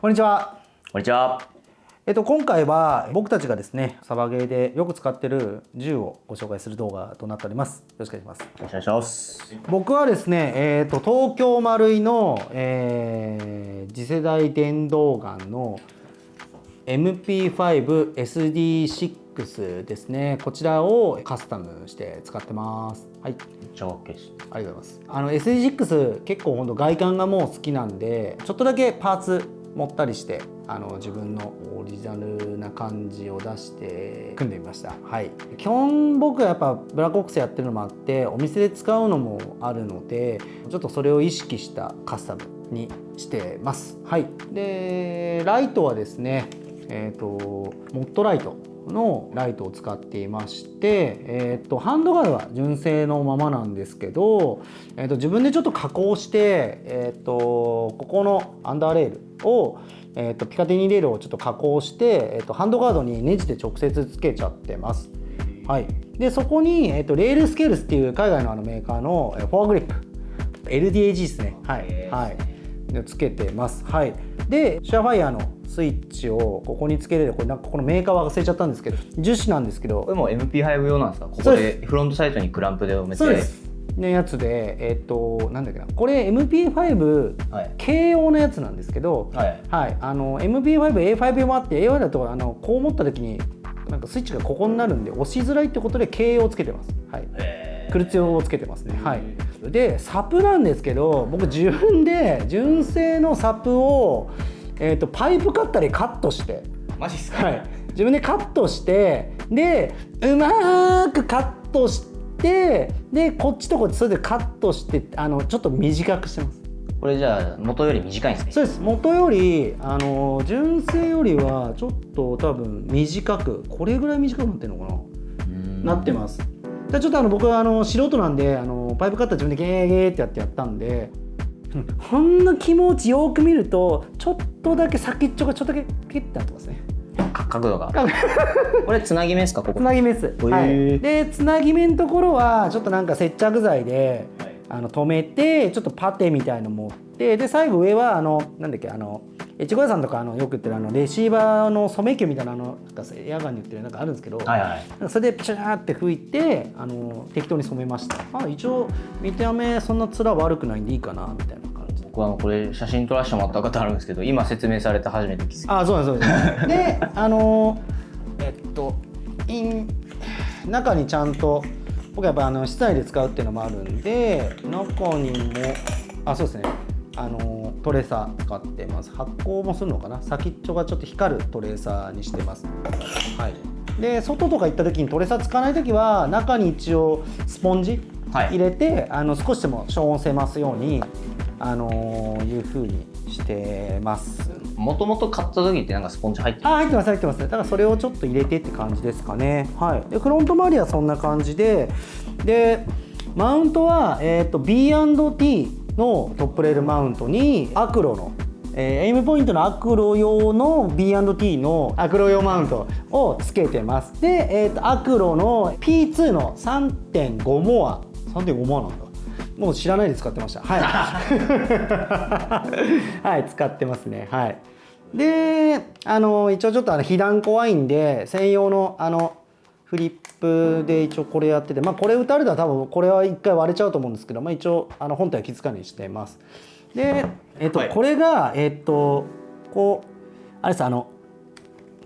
こんにちは。こんにちは。今回は僕たちがですね、サバゲーでよく使っている銃をご紹介する動画となっております。よろしくお願いします。よろしくお願いします。僕はですね、東京マルイの、次世代電動ガンの MP5SD6 ですね。こちらをカスタムして使ってます。はい。めっちゃ OK です。ありがとうございます。SD6 結構外観がもう好きなんで、ちょっとだけパーツ持ったりして自分のオリジナルな感じを出して組んでみました。はい。基本僕はやっぱブラックオックスやってるのもあってお店で使うのもあるのでちょっとそれを意識したカスタムにしてます。はい。でライトはですねモッドライトのライトを使っていまして、ハンドガードは純正のままなんですけど、自分でちょっと加工して、ここのアンダーレールを、ピカデリーレールをちょっと加工して、ハンドガードにネジで直接つけちゃってます。はい、でそこに、レールスケールスっていう海外のメーカーのフォアグリップ LDAG ですね。はい、はい、でつけてます。はい、でシェアファイヤーのスイッチをここにつけれるこれなんかこのメーカーは忘れちゃったんですけど樹脂なんですけどこれも MP5 用なんですか？ここでフロントサイドにクランプで埋めてそうですねやつでなんだっけなこれ MP5 軽用のやつなんですけど、はいはい、MP5A5 もあって A5 だとこう持った時になんかスイッチがここになるんで押しづらいってことで軽用をつけてます。はい、クルツ用をつけてますね。はい、でサプなんですけど僕自分で純正のサプをパイプカッターでカットしてマジっすか？はい、自分でカットしてでうまーくカットしてでこっちとこっちそれでカットしてちょっと短くしてます。これじゃあ元より短いんですね。そうです。元より純正よりはちょっと多分短くこれぐらい短くなってるのかななってます。でちょっと僕は素人なんでパイプカッター自分でゲーゲーってやったんでほんの気持ちよく見るとちょっとだけ先っちょがちょっとだけピッてなってますね。角度がこれつなぎ目ですか？ここつなぎ目です。はい、でつなぎ目のところはちょっとなんか接着剤で、留めてちょっとパテみたいの持ってで最後上はなんだっけ越後屋さんとかよく言ってるレシーバーの染め球みたいななんかエアガンに言ってるなんかあるんですけど、はいはい、それでピシャーって拭いて適当に染めました。一応見た目そんな面悪くないんでいいかなみたいな感じで。僕はこれ写真撮らせてもらったことあるんですけど今説明されて初めて気づきました。そうなんですそうですで中にちゃんと僕やっぱ室内で使うっていうのもあるんで中にもそうですねトレーサー使ってます。発光もするのかな先っちょがちょっと光るトレーサーにしてます。はい、で外とか行った時にトレーサー使わない時は中に一応スポンジ入れて、少しでも消音せますようにいう風にしてます。もともと買った時ってなんかスポンジ入ってます？入ってます入ってます。だからそれをちょっと入れてって感じですかね。はい、でフロント周りはそんな感じでマウントは、B&T のトップレールマウントにアクロの、エイムポイントのアクロ用の B&T のアクロ用マウントをつけてます。で、アクロの P2 の 3.5 モア3.5モアなんだもう知らないで使ってました。はい、はい、使ってますね。はい、で一応ちょっと被弾怖いんで専用のフリップで一応これやっててこれ打たれたら多分これは一回割れちゃうと思うんですけど一応本体は気づかないようにしてます。でこれがこうあれです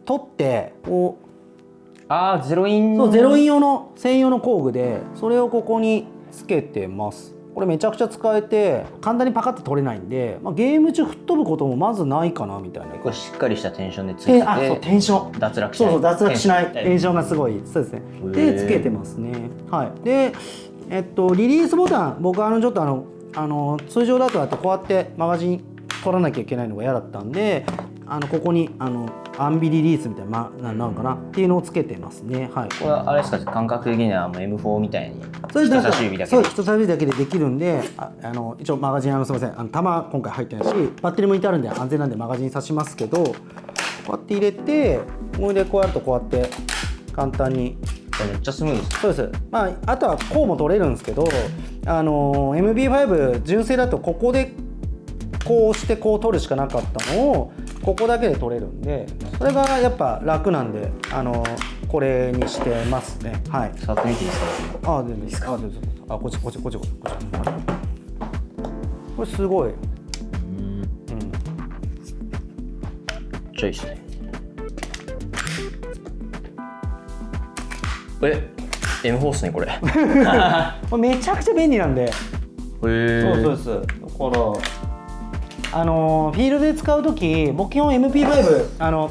取ってこうゼロインそうゼロイン用の専用の工具でそれをここにつけてます。これめちゃくちゃ使えて簡単にパカッと取れないんで、ゲーム中吹っ飛ぶこともまずないかなみたいな。これしっかりしたテンションでついててそうテンション脱落しない。そう脱落しないテンションがすごいそうですね。でつけてますね。はい、でリリースボタン僕ちょっと通常だとこうやってマガジン取らなきゃいけないのが嫌だったんでここにアンビリリースみたいななのかなっていうのをつけてますね。はい、これはあれですか感覚的にはM4 みたいに人差し指だけで人差し指だけでできるんで一応マガジンすみません弾今回入ってないしバッテリーも置いてあるんで安全なんでマガジン挿しますけどこうやって入れてこれでこうやるとこうやって簡単にめっちゃスムーズです。そうです。あとはこうも取れるんですけどMB5 純正だとここでこうしてこう取るしかなかったのをここだけで取れるんで、それがやっぱ楽なんでこれにしてますね。はい。触ってみていいですか？あ、全然いいですか？あ、どうぞ。あ、こっち。これすごい。めっちゃいいですね。M ホースねこれ。これめちゃくちゃ便利なんで。そうへです。だからフィールドで使うとき、僕基本 MP5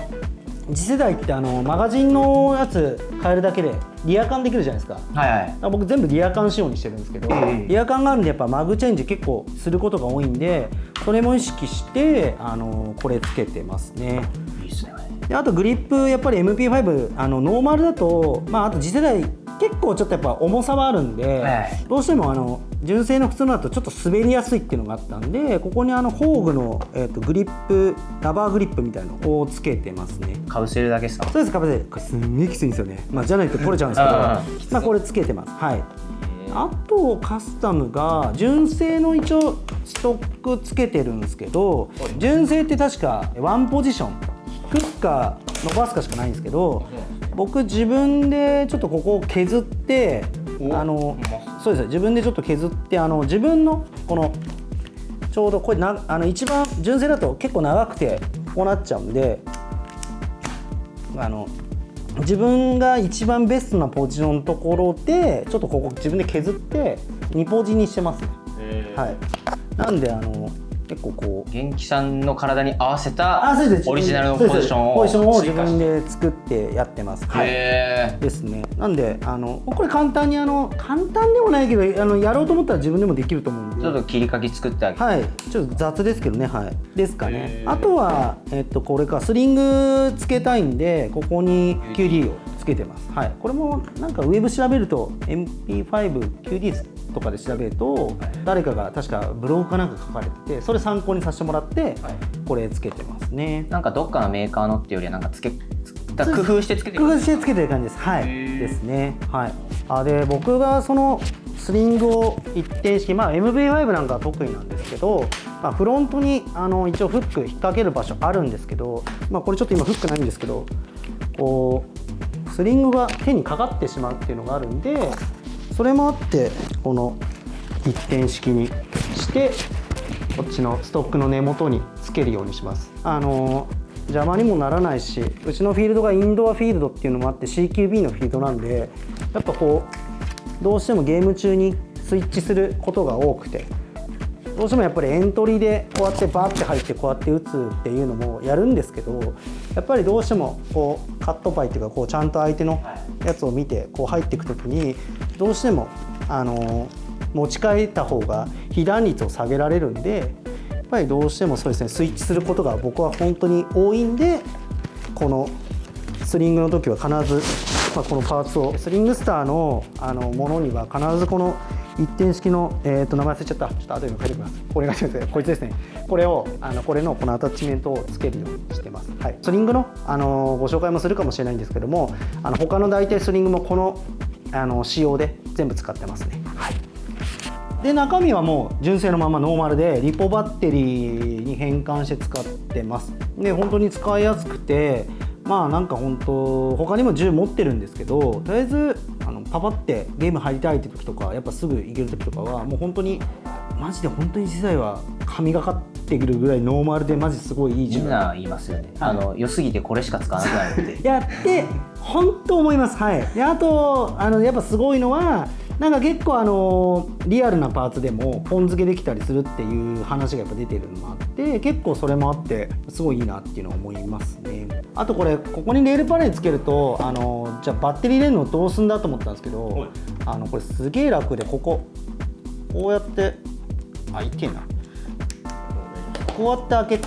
次世代ってマガジンのやつ変えるだけでリアカンできるじゃないですか。はいはい。だから僕全部リアカン仕様にしてるんですけど、リアカンがあるんでやっぱマグチェンジ結構することが多いんで、それも意識してこれつけてますね。いいですね。であとグリップやっぱり MP5 ノーマルだと、あと次世代結構ちょっとやっぱ重さはあるんで、どうしても純正の普通のだとちょっと滑りやすいっていうのがあったんで、ここに宝具の、グリップラバーグリップみたいのをつけてますね。かぶせるだけですか？そうです、かぶせる。これすんげえきついんですよね。じゃないと取れちゃうんですけど、これつけてます。はい。あとカスタムが純正の一応ストックつけてるんですけど、純正って確かワンポジション引くか伸ばすかしかないんですけど、僕自分でちょっとここを削ってそうです、自分でちょっと削って自分のこのちょうどこれ一番純正だと結構長くてこうなっちゃうんで、自分が一番ベストなポジションのところでちょっとここ自分で削って2ポジにしてますね。はい。なんで結構こう元気さんの体に合わせたオオリジナルのポジションを自分で作ってやってます。はい。ですね。なんでこれ簡単でもないけどやろうと思ったら自分でもできると思うんで。ちょっと切り欠き作ってあげて。はい。ちょっと雑ですけどね。はい。ですかね。あとはこれかスリングつけたいんでここに QD をつけてます。はい。これもなんかウェブ調べると MP5QD とかで調べると誰かが確かブログかなんか書かれてて、それ参考にさせてもらってこれつけてますね。なんかどっかのメーカーのっていうよりはなんか工夫してつけてる。工夫してつけてる感じです。はい。ですね。はい。で僕がそのスリングを一定式、MV5 なんかは得意なんですけど、フロントに一応フック引っ掛ける場所あるんですけど、これちょっと今フックないんですけど、こうスリングが手にかかってしまうっていうのがあるんで、それもあってこの一点式にしてこっちのストックの根元につけるようにします。邪魔にもならないし、うちのフィールドがインドアフィールドっていうのもあって CQB のフィールドなんで、やっぱこうどうしてもゲーム中にスイッチすることが多くて、どうしてもやっぱりエントリーでこうやってバーって入ってこうやって打つっていうのもやるんですけど、やっぱりどうしてもこうカットパイっていうかこうちゃんと相手のやつを見てこう入っていくときにどうしても持ち替えた方が被弾率を下げられるんで、やっぱりどうしてもそうですね、スイッチすることが僕は本当に多いんで、このスリングの時は必ず、このパーツをスリングスターのものには必ずこの一点式の名前忘れちゃった。ちょっと後で書いておきます。これがこいつですね。これをこれのこのアタッチメントをつけるようにしてます。はい。スリングのご紹介もするかもしれないんですけども、他の大体スリングもこの仕様で全部使ってますね。はい。で中身はもう純正のままノーマルでリポバッテリーに変換して使ってます。で本当に使いやすくて、なんか本当他にも銃持ってるんですけど、とりあえずパパってゲーム入りたいって時とかやっぱすぐ行ける時とかはもう本当にマジで本当に実際は神がかってくるぐらいノーマルでマジすごいいい銃。みんな言いますよね。良すぎてこれしか使わなくなるって。やって本当思います。はい。であとやっぱすごいのはなんか結構リアルなパーツでもポン付けできたりするっていう話がやっぱ出てるのもあって、結構それもあってすごいいいなっていうのを思いますね。あとここにレールパネルつけるとじゃあバッテリー入れるのどうすんだと思ったんですけど、これすげえ楽で、こうやっていけんな、こうやって開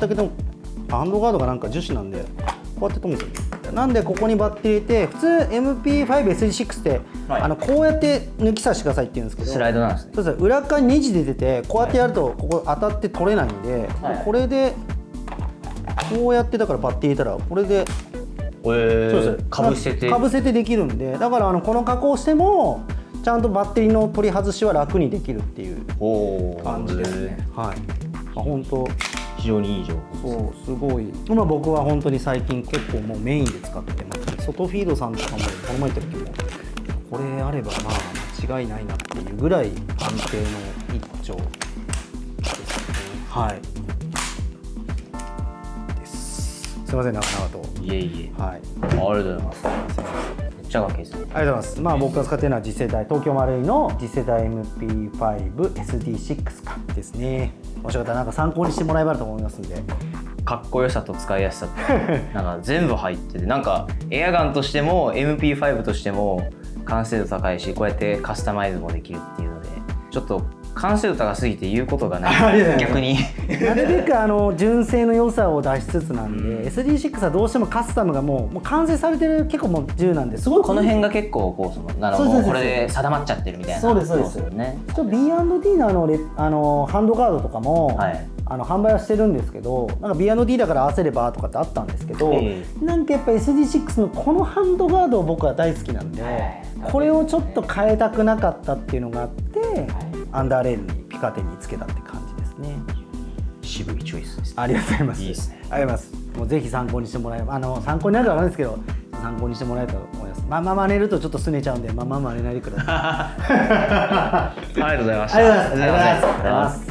けてもハンドガードがなんか樹脂なんでこうやって止むんですよ。なんでここにバッテリー入れて、普通 MP5SD6 って、こうやって抜き差してくださいって言うんですけど、スライドなんですね。そうです。裏側にネジで出てこうやってやるとここ当たって取れないんで、これでこうやってだからバッテリー入れたらこれでそうですかぶせてできるんで、だからこの加工してもちゃんとバッテリーの取り外しは楽にできるっていう感じですね。はい。本当非常にいい情報です。そうすごい、まあ、僕は本当に最近結構もうメインで使ってます。ソトフィードさんとかもこの前言った時もこれあればまあ間違いないなっていうぐらい安定の一丁ですね。はいです。すいません長々と。いえいえ、はい、ありがとうございます。めっちゃかっけいですね。ありがとうございます。まあ僕が使っているのは次世代東京マルイの次世代 MP5SD6 かですね。もしよかったらなんか参考にしてもらえばと思いますんで。かっこよさと使いやすさとなんか全部入ってて、なんかエアガンとしても MP5 としても完成度高いし、こうやってカスタマイズもできるっていうので、ちょっと完成度高すぎて言うことがない逆になるべく純正の良さを出しつつなんで、SD6 はどうしてもカスタムがもう完成されてる結構もう銃なんですごいこの辺が結構こうもうこれで定まっちゃってるみたいな。そうですそうですよね。B&D のハンドガードとかも、はい、販売はしてるんですけど、なんか B&D だから合わせればとかってあったんですけど、なんかやっぱ SD6 のこのハンドガードを僕は大好きなんで、これをちょっと変えたくなかったっていうのがあって、アンダーレールにピカテにつけたって感じですね。渋いチョイスですね。ありがとうございます。いいですね。ありがとうございます。もうぜひ参考にしてもらえば、参考になるかわかんないですけど、参考にしてもらえたらと思います。まあ真似るとちょっと拗ねちゃうんで、真似ないでください。ありがとうございました。ありがとうございます。